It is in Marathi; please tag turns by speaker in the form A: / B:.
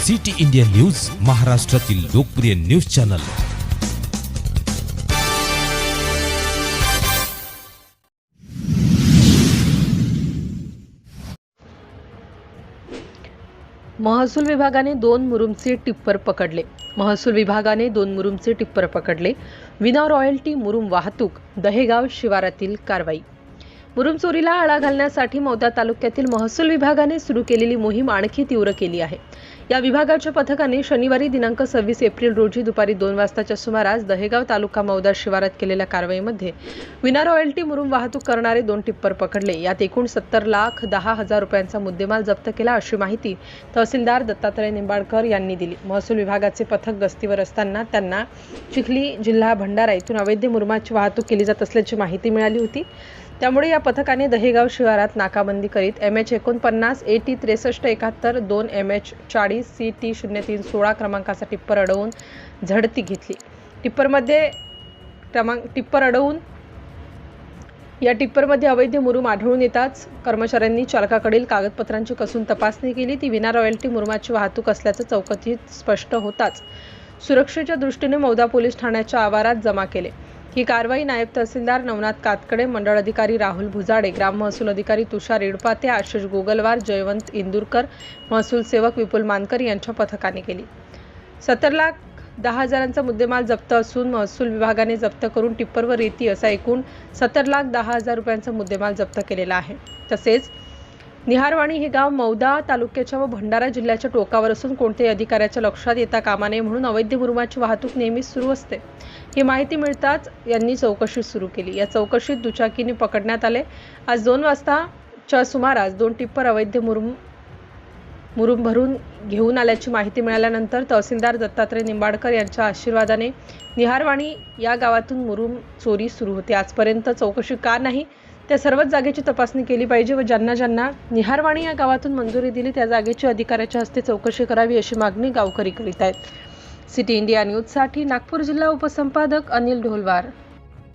A: सिटी इंडिया न्यूज, महाराष्ट्रातील लोकप्रिय न्यूज चॅनल।
B: महसूल विभागाने 2 मुरुमचे टिप्पर पकडले। महसूल विभागाने 2 मुरुमचे टिप्पर पकडले। विना रॉयल्टी मुरुम वाहतूक, दहेगाव शिवारातील कारवाई। मुरुम चोरीला आळा घालण्यासाठी मौदा तालुक्यातील महसूल विभागाने सुरू केलेली मोहीम आणखी तीव्र केली आहे। या विभागाच्या पथकाने शनिवारी दिनांक 26 एप्रिल रोजी दुपारी 2 वाजताच्या सुमारास दहेगाव तालुका मौदा शिवारात केलेल्या कारवाईमध्ये विना रॉयल्टी मुरुम वाहतूक करणारे 2 टिप्पर पकडले। यात एकूण 70,10,000 रुपयांचा मुद्देमाल जप्त केला, अशी माहिती तहसीलदार दत्तात्रय निंबाळकर यांनी दिली। महसूल विभागाचे पथक गस्तीवर असताना त्यांना चिखली, जिल्हा भंडारा येथून अवैध मुरुमाची वाहतूक केली जात असल्याची माहिती मिळाली होती। त्यामुळे या पथकाने दहेगाव शिवारात नाकाबंदी करीत MH 49 AT 6371 2 MH 40 CT 0316 क्रमांकाचा टिप्पर अडवून झडती घेतली। या टिप्परमध्ये अवैध मुरुम आढळून येताच कर्मचाऱ्यांनी चालकाकडील कागदपत्रांची कसून तपासणी केली। ती विना रॉयल्टी मुरुमाची वाहतूक असल्याचं चौकशीत स्पष्ट होताच सुरक्षेच्या दृष्टीने मौदा पोलीस ठाण्याच्या आवारात जमा केले। ही कारवाई नायब तहसीलदार नवनाथ कातकडे, मंडळ अधिकारी राहुल भुजाडे, ग्राम महसूल अधिकारी तुषार इडपाते, आशिष गोगलवार, जयवंत इंदुरकर, महसूल सेवक विपुल मानकर यांच्या पथकाने केली। 70,10,000चा मुद्देमाल जप्त असून महसूल विभागाने जप्त करून टिप्परवर रेती असा एकूण 70,10,000 रुपयांचा मुद्देमाल जप्त केलेला आहे। तसेच निहारवाणी हे गाव मौदा तालुक्याच्या व भंडारा जिल्ह्याच्या टोकावर असून कोणत्याही अधिकाऱ्याच्या लक्षात येता कामा नये म्हणून अवैध मुरुमाची वाहतूक नेहमीच सुरू असते। ही माहिती मिळताच यांनी चौकशी सुरू केली। या चौकशीत दुचाकीने पकडण्यात आले। आज 2 वाजताच्या सुमारास 2 टिप्पर अवैध मुरुम भरून घेऊन आल्याची माहिती मिळाल्यानंतर तहसीलदार दत्तात्रय निंबाळकर यांच्या आशीर्वादाने निहारवाणी या गावातून मुरुम चोरी सुरू होते। आजपर्यंत चौकशी का नाही, त्या सर्वच जागेची तपासणी केली पाहिजे व ज्यांना निहारवाणी या गावातून मंजुरी दिली त्या जागेची अधिकाऱ्याच्या हस्ते चौकशी करावी, अशी मागणी गावकरी करीत आहेत। सिटी इंडिया न्यूजसाठी नागपूर जिल्हा उपसंपादक अनिल ढोलवार।